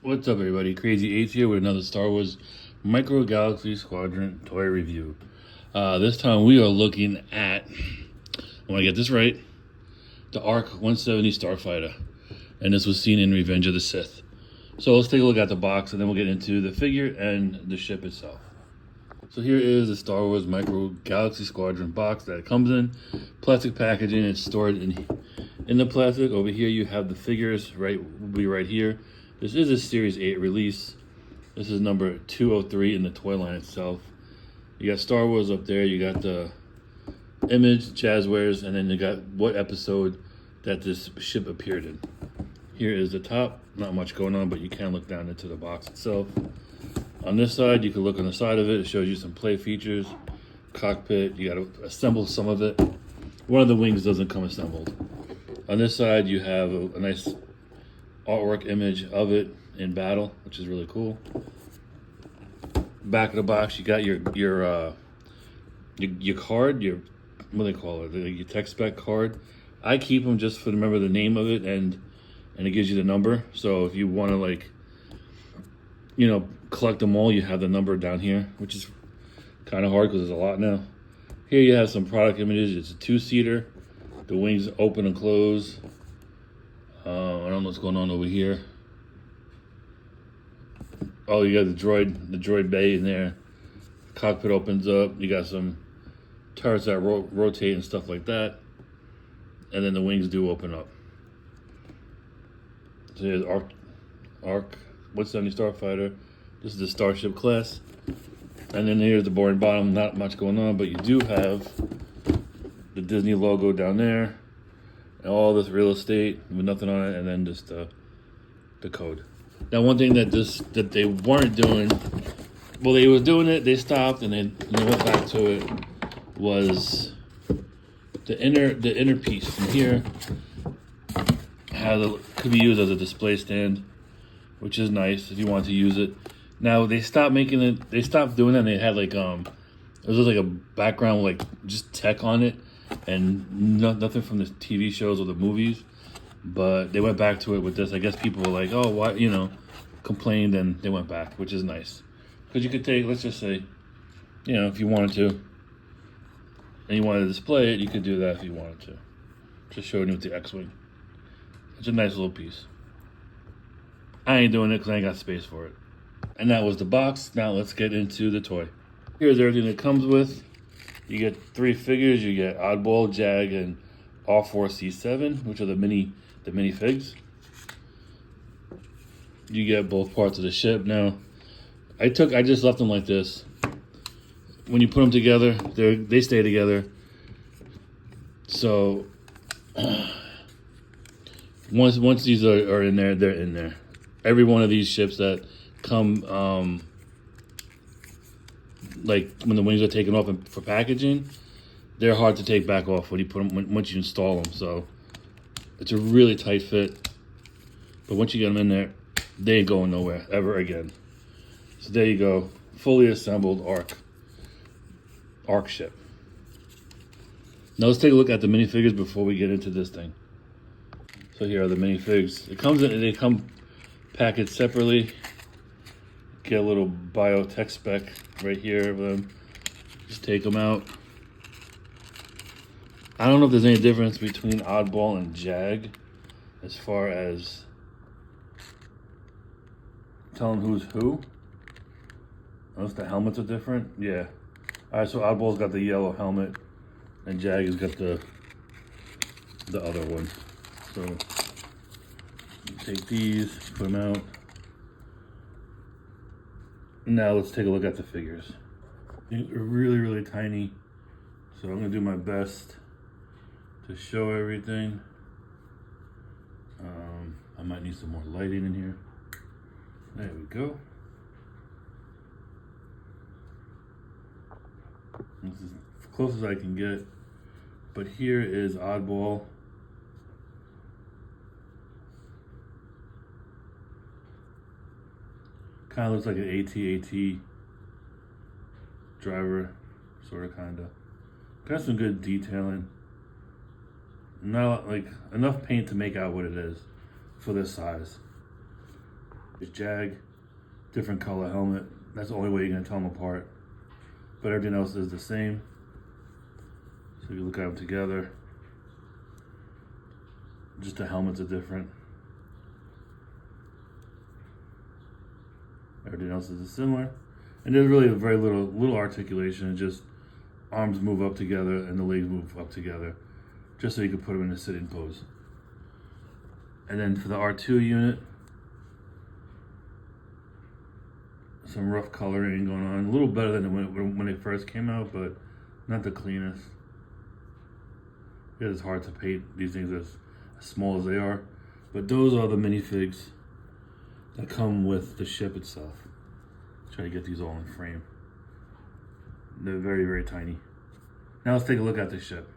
What's up, everybody? Crazy Ace here with another Star Wars Micro Galaxy Squadron toy review. This time we are looking at, I want to get this right, the Arc-170 Starfighter. And this was seen in Revenge of the Sith. So let's take a look at the box and then we'll get into the figure and the ship itself. So here is the Star Wars Micro Galaxy Squadron box that it comes in. Plastic packaging, it's stored in the plastic. Over here you have the figures, will be right here. This is a Series 8 release. This is number 203 in the toy line itself. You got Star Wars up there, you got the image, Jazzwares, and then you got what episode that this ship appeared in. Here is the top, not much going on, but you can look down into the box itself. On this side, you can look on the side of it, it shows you some play features, cockpit, you gotta assemble some of it. One of the wings doesn't come assembled. On this side, you have a nice artwork image of it in battle, which is really cool. Back of the box, you got your card, your what do they call it? Your tech spec card. I keep them just to remember the name of it, and it gives you the number. So if you want to collect them all, you have the number down here, which is kind of hard because there's a lot now. Here you have some product images. It's a 2-seater. The wings open and close. I don't know what's going on over here. Oh, you got the droid bay in there. Cockpit opens up. You got some turrets that rotate and stuff like that. And then the wings do open up. So here's Arc-170 Starfighter. This is the Starship class. And then here's the boring bottom. Not much going on, but you do have the Disney logo down there. And all this real estate with nothing on it, and then just the code. Now, one thing that they weren't doing, well, they were doing it, they stopped, and then they went back to it, was the inner piece from here could be used as a display stand, which is nice if you want to use it. Now they stopped making it. They stopped doing it. And they had it was just like a background with just tech on it, and nothing from the TV shows or the movies. But they went back to it with this. I guess people were like, oh, why, complained, and they went back, which is nice. Because you could take, let's just say, if you wanted to, and you wanted to display it, you could do that if you wanted to. Just showing you with the X-Wing. It's a nice little piece. I ain't doing it because I ain't got space for it. And that was the box. Now let's get into the toy. Here's everything it comes with. You get 3 figures. You get Oddball, Jag, and R4C7, which are the mini figs. You get both parts of the ship. Now, I just left them like this. When you put them together, they stay together. So once these are in there, they're in there. Every one of these ships that come, like when the wings are taken off for packaging, they're hard to take back off when you put them, once you install them. So it's a really tight fit. But once you get them in there, they ain't going nowhere ever again. So there you go, fully assembled Arc ship. Now let's take a look at the minifigures before we get into this thing. So here are the minifigs. They come packaged separately. Get a little biotech spec right here of them. Just take them out. I don't know if there's any difference between Oddball and Jag as far as telling who's who. Unless the helmets are different. Yeah. Alright, so Oddball's got the yellow helmet and Jag has got the other one. So take these, put them out. Now let's take a look at the figures. They're really, really tiny. So I'm gonna do my best to show everything. I might need some more lighting in here. There we go. This is as close as I can get. But here is Oddball. Kind of looks like an AT-AT driver, sort of, kind of. Got some good detailing. Not like enough paint to make out what it is for this size. It's Jag, different color helmet. That's the only way you're gonna tell them apart. But everything else is the same. So you look at them together. Just the helmets are different. Everything else is similar. And there's really very little articulation. It's just arms move up together and the legs move up together. Just so you can put them in a sitting pose. And then for the R2 unit, some rough coloring going on. A little better than when it first came out, but not the cleanest. It's hard to paint these things as small as they are. But those are the minifigs that come with the ship itself. Try to get these all in frame. They're very, very tiny. Now let's take a look at the ship.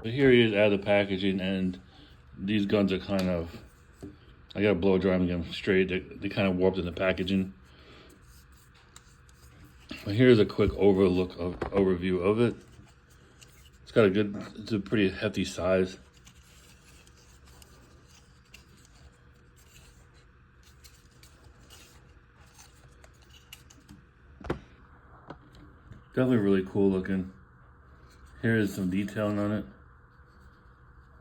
So here he is out of the packaging, and these guns are kind of, I gotta blow dry them and get them straight. They kind of warped in the packaging. But here's a quick overview of it. It's a pretty hefty size. Definitely really cool looking. Here is some detailing on it.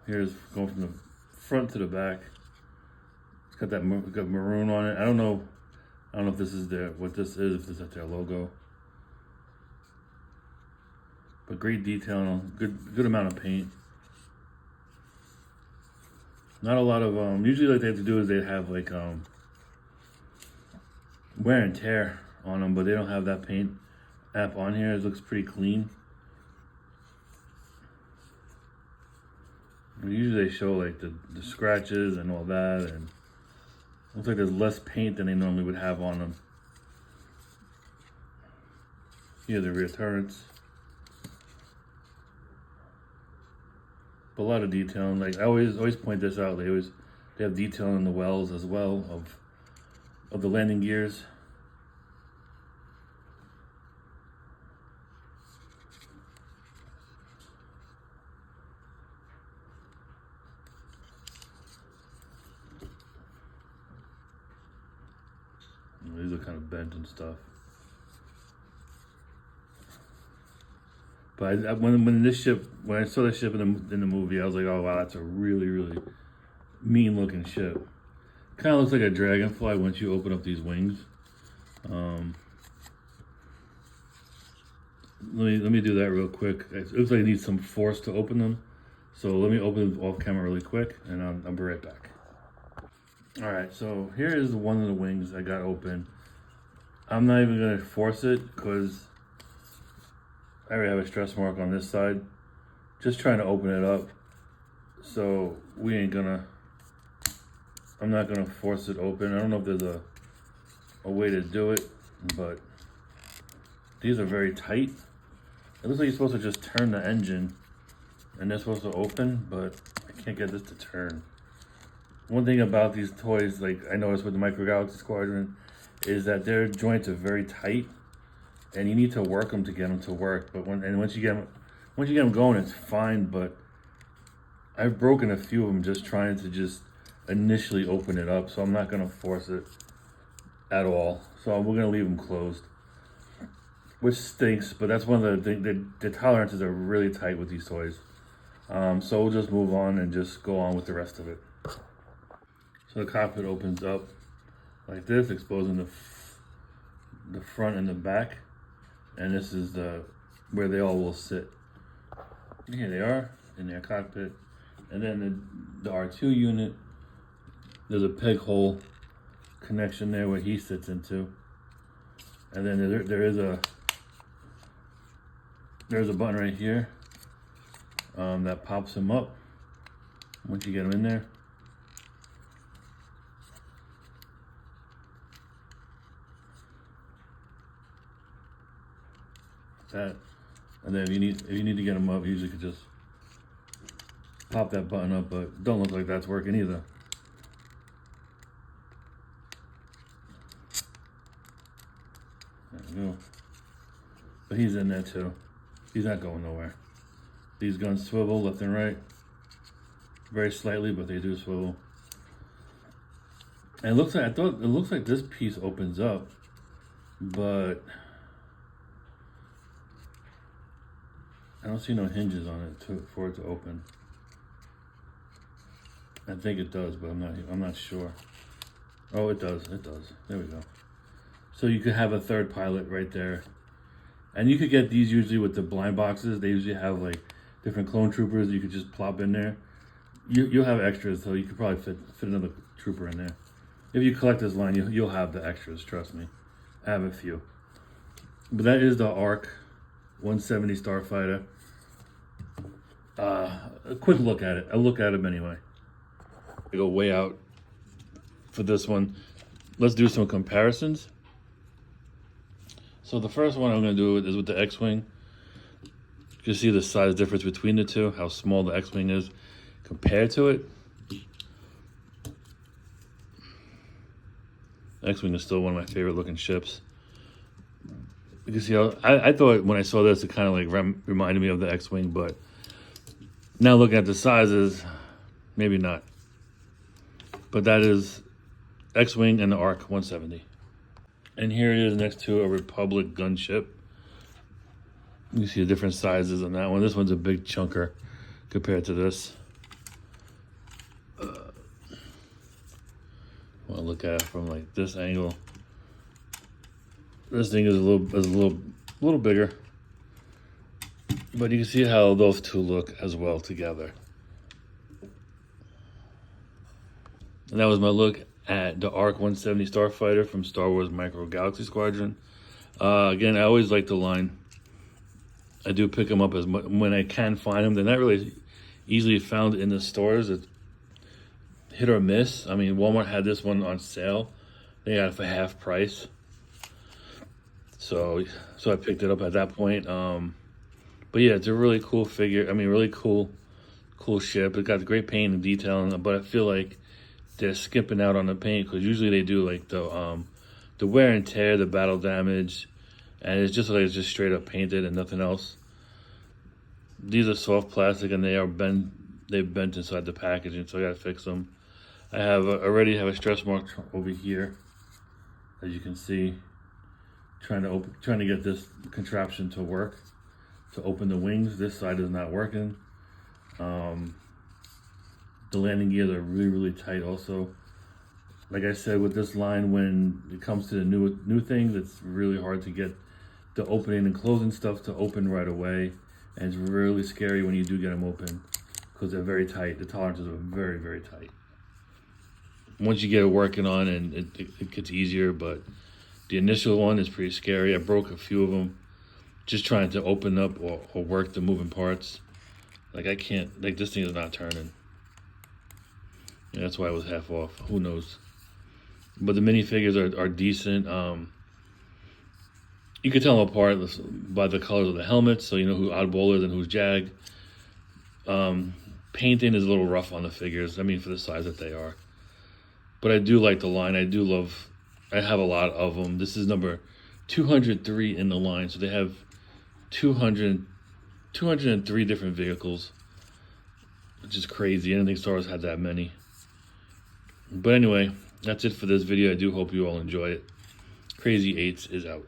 Here's going from the front to the back. It's got that maroon on it. I don't know if this is what this is, if this is their logo. But great detail, good amount of paint. Not a lot of usually what they have to do is they have like wear and tear on them, but they don't have that paint app on here. It looks pretty clean. And usually they show like the scratches and all that, and looks like there's less paint than they normally would have on them. Here are the rear turrets. But a lot of detailing. Like I always point this out. They have detailing in the wells as well of the landing gears. These are kind of bent and stuff. But when I saw this ship in the movie, I was like, oh wow, that's a really, really mean looking ship. Kind of looks like a dragonfly once you open up these wings. Let me do that real quick. It looks like it needs some force to open them. So let me open them off camera really quick, and I'll be right back. All right, so here is one of the wings I got open. I'm not even gonna force it because I already have a stress mark on this side. Just trying to open it up. So I'm not gonna force it open. I don't know if there's a way to do it, but these are very tight. It looks like you're supposed to just turn the engine and they're supposed to open, but I can't get this to turn. One thing about these toys, like I noticed with the Micro Galaxy Squadron, is that their joints are very tight, and you need to work them to get them to work. But once you get them going, it's fine. But I've broken a few of them just trying to just initially open it up, so I'm not gonna force it at all. So we're gonna leave them closed, which stinks. But that's one of the tolerances are really tight with these toys. So we'll just move on and just go on with the rest of it. So the cockpit opens up like this, exposing the front and the back, and this is where they all will sit. And here they are in their cockpit, and then the R2 unit. There's a peg hole connection there where he sits into, and then there's a button right here that pops him up once you get him in there. That, and then if you need to get them up, you usually could just pop that button up, but don't look like that's working either. There we go. But he's in there too. He's not going nowhere. These guns swivel left and right, very slightly, but they do swivel. And it looks like, it looks like this piece opens up, but I don't see no hinges on it for it to open. I think it does, but I'm not sure. Oh, it does. It does. There we go. So you could have a third pilot right there. And you could get these usually with the blind boxes. They usually have like different clone troopers you could just plop in there. You'll have extras, so you could probably fit another trooper in there. If you collect this line, you'll have the extras, trust me. I have a few. But that is the Arc-170 Starfighter. A quick look at it. I'll look at him anyway. I go way out for this one. Let's do some comparisons. So the first one I'm going to do is with the X-Wing. You can see the size difference between the two, how small the X-Wing is compared to it. X-Wing is still one of my favorite looking ships. You can see how, I thought when I saw this, it kind of like reminded me of the X-Wing, but now looking at the sizes, maybe not. But that is X-Wing and the Arc-170. And here it is next to a Republic gunship. You see the different sizes on that one. This one's a big chunker compared to this. I want to look at it from like this angle. This thing is a little bigger, but you can see how those two look as well together. And that was my look at the Arc-170 Starfighter from Star Wars Micro Galaxy Squadron. Again, I always like the line. I do pick them up when I can find them. They're not really easily found in the stores. It's hit or miss. I mean, Walmart had this one on sale. They got it for half price. So I picked it up at that point. But yeah, it's a really cool figure. I mean, really cool ship. It got great paint and detail, but I feel like they're skipping out on the paint because usually they do like the wear and tear, the battle damage, and it's just like it's just straight up painted and nothing else. These are soft plastic and they've bent inside the packaging, so I gotta fix them. I already have a stress mark over here, as you can see, trying to get this contraption to work, to open the wings. This side is not working. The landing gears are really tight also. Like I said, with this line, when it comes to the new things, it's really hard to get the opening and closing stuff to open right away. And it's really scary when you do get them open because they're very tight. The tolerances are very tight. Once you get it working on, and it gets easier, but the initial one is pretty scary. I broke a few of them just trying to open up or work the moving parts. Like I can't, like this thing is not turning. Yeah, that's why it was half off. Who knows? But the minifigures are decent. You can tell them apart by the colors of the helmets, so you know who Oddball is and who's Jag. Painting is a little rough on the figures. I mean, for the size that they are. But I do like the line. I have a lot of them. This is number 203 in the line. So they have 203 different vehicles, which is crazy. I didn't think Star Wars had that many. But anyway, that's it for this video. I do hope you all enjoy it. Crazy 8s is out.